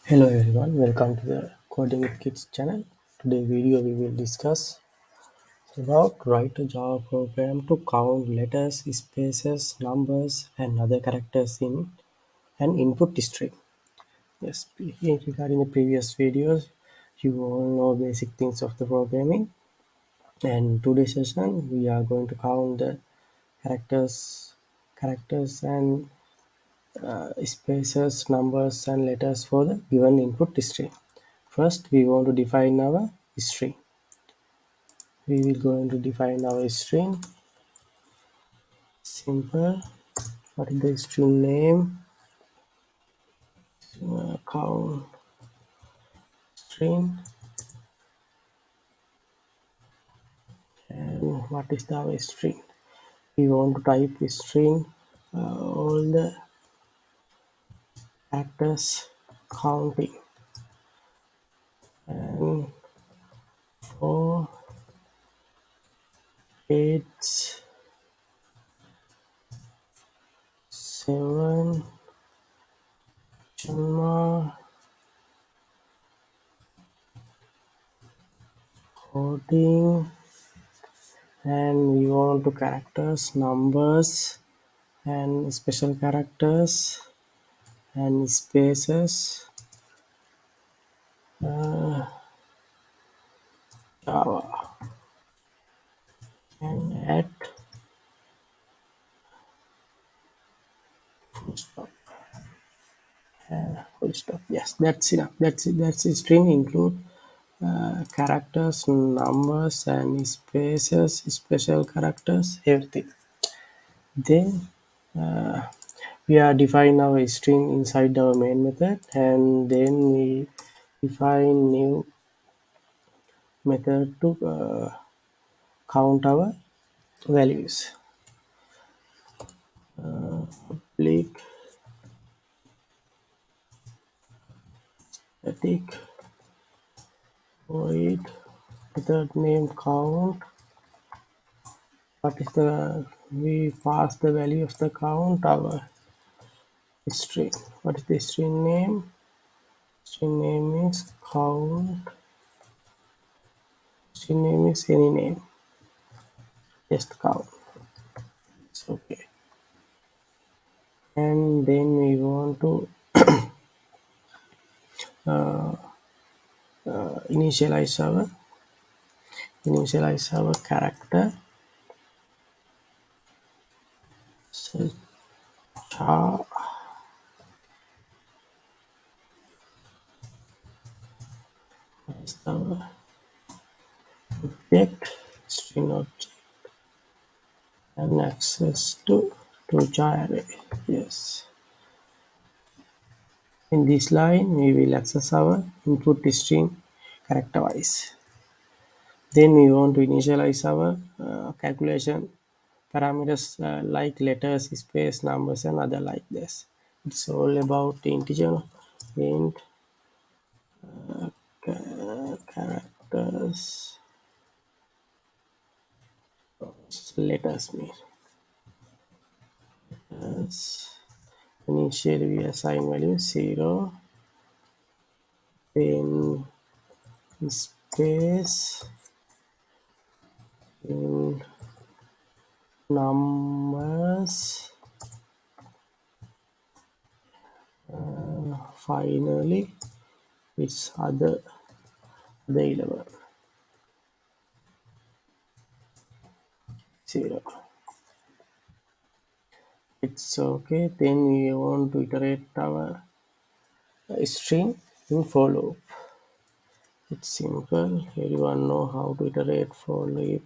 Hello everyone, welcome to the Coding with Kids channel. Today video we will discuss about write a Java program to count letters, spaces, numbers and other characters in an input string. Yes, regarding the previous videos, you all know basic things of the programming, and today's session we are going to count the characters and spaces, numbers and letters for the given input string. First, we want to define our string. We will going to define our string. Simple. What is the string name? Count string. And what is our string? We want to type string. All the actors counting. And for eight, seven, Jama, 14, and we want to characters, numbers, and special characters and spaces. Java and at full stop. Full stop. Yes, that's enough. That's it. That's a string include characters, numbers, and spaces, special characters, everything. Then we are define our string inside our main method, and then we define new method to count our values. Public static void method name count. What is the we pass the value of the count our string. What is the string name? String name is count. String name is any name. Just count. It's okay. And then we want to initialize our character. So char is our object string object and access to jar array. Yes. In this line, we will access our input string character-wise. Then we want to initialize our calculation parameters like letters, space, numbers, and other like this. It's all about the integer int characters. Letters mean. Yes. Initially, we assign value 0. Then space in numbers. Finally, it's other the 11 0. It's okay. Then we want to iterate our string in for loop. It's simple. Everyone know how to iterate for loop.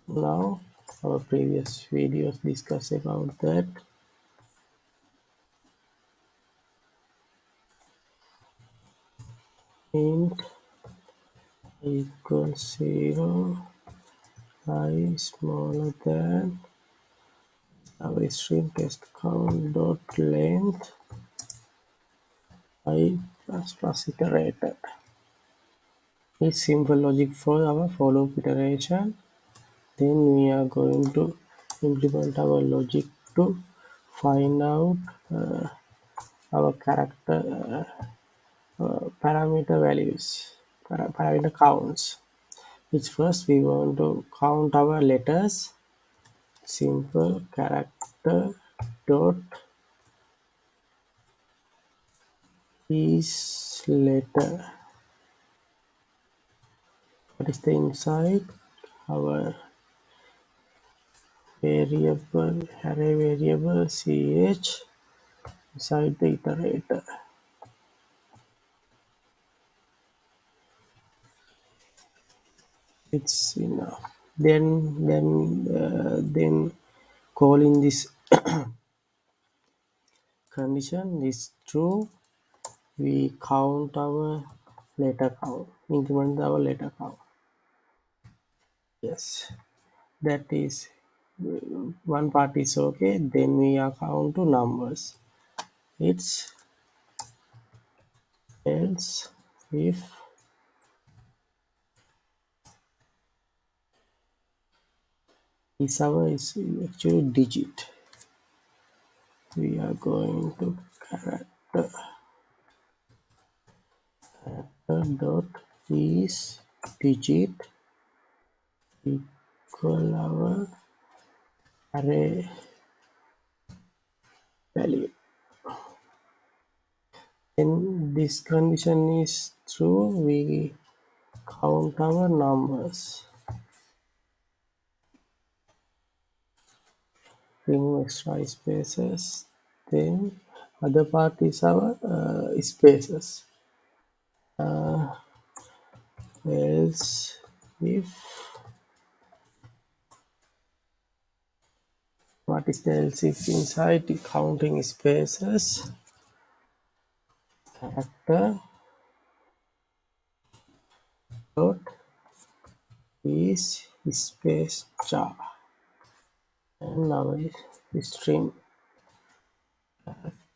Now our previous videos discuss about that. Int equals 0, I smaller than our string test count dot length I plus iterated. It's simple logic for our for loop iteration. Then we are going to implement our logic to find out our character. parameter values, parameter counts. Which first we want to count our letters. Simple character dot is letter. What is the inside? Our variable, array variable ch inside the iterator. It's enough. Then calling this condition is true. We count our letter count, increment our letter count. Yes, that is one part is okay. Then we are count to numbers. It's else if is our is actually digit. We are going to character dot is digit equal our array value. When this condition is true, we count our numbers. Remove extra spaces. Then other part is our spaces. Else if what is the else if inside the counting spaces character dot is space char and now is string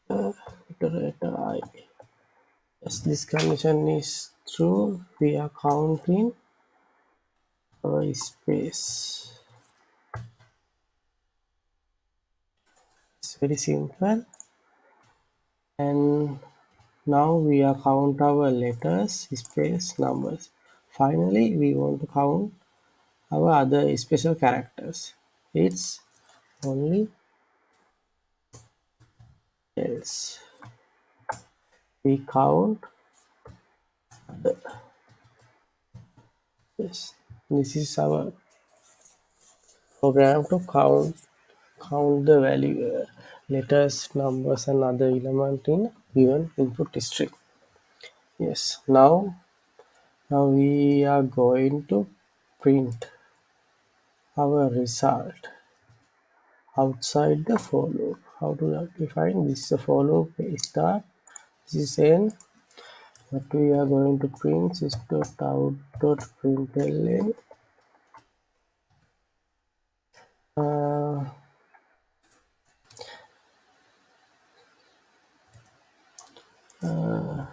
iterator I. As this condition is true, we are counting our space. It's very simple. And now we are count our letters, space, numbers. Finally, we want to count our other special characters. It's only else. We count the yes. This is our program to count the value letters, numbers, and other element in given input string. Yes. Now we are going to print our result outside the for loop. How to define this is a for loop start. This is end. What we are going to print is .out.println uh,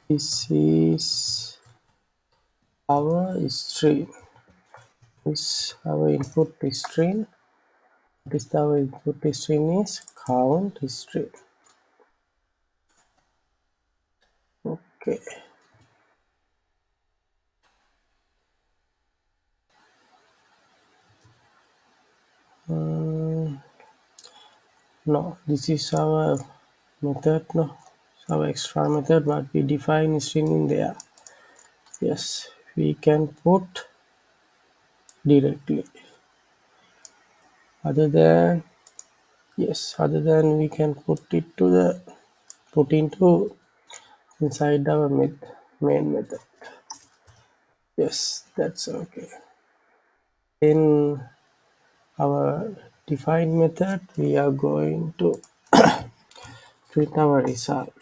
this is our string. This our input string. This our input string is count string. Okay. No, this is our method. No, it's our extra method, but we define string in there. Yes, we can put directly. Other than yes, other than we can put it to the put into inside our main method. Yes, that's okay. In our define method, we are going to print our result.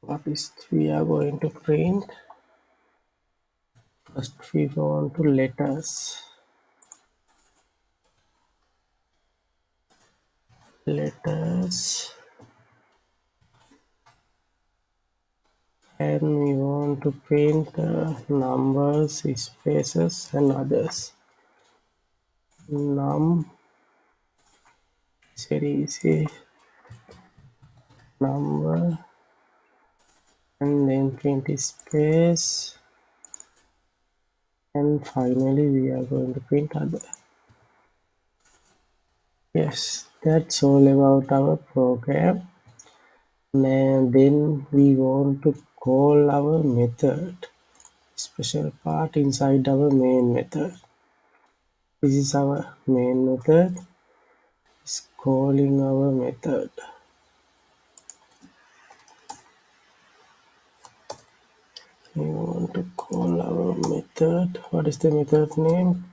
What is we are going to print? First, we want to letters, and we want to print numbers, spaces, and others. Num It's very easy. Number and then print space, and finally we are going to print other. Yes, that's all about our program. And then we want to call our method, special part inside our main method. This is our main method. It's calling our method. We want to call our method. What is the method name?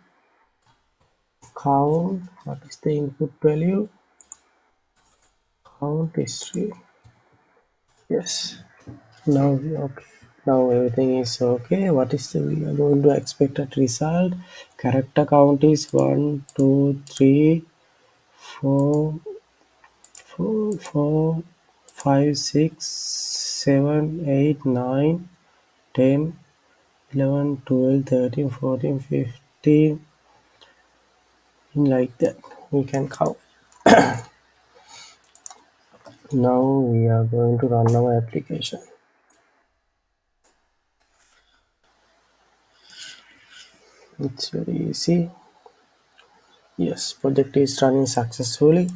Count. What is the input value? Count history. Yes. Now okay. Now everything is okay. What is the we are going to expected result? Character count is 1, 2, 3, 4, 4, 5, 6, 7, 8, 9, 10, 11, 12, 13, 14, 15, like that. We can count. Now we are going to run our application. It's very easy. Yes, project is running successfully.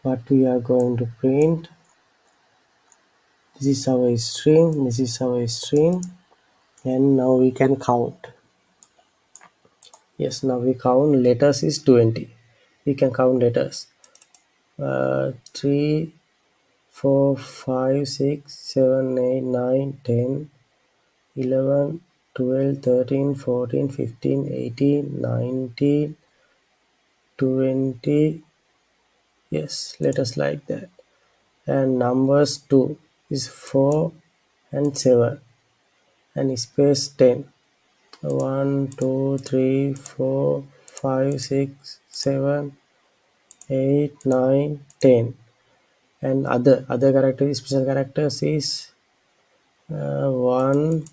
What we are going to print, this is our string, this is our string, and now we can count. Yes, now we count. Letters is 20. We can count letters. 3, 4, 5, 6, 7, 8, 9, 10, 11, 12, 13, 14, 15, 18, 19, 20. Yes, letters like that. And numbers 2 is 4 and 7, and space 10. 1, 2, 3, 4, 5, 6, 7, 8, 9, 10. And other characters, special characters is 1,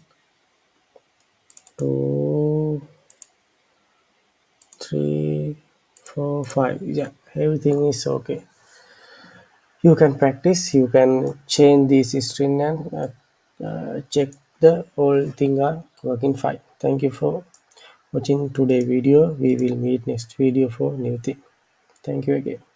2, 3, 4, 5. Yeah, everything is okay. You can practice, you can change this string and check the whole thing are working fine. Thank you for watching today video. We will meet next video for new thing. Thank you again.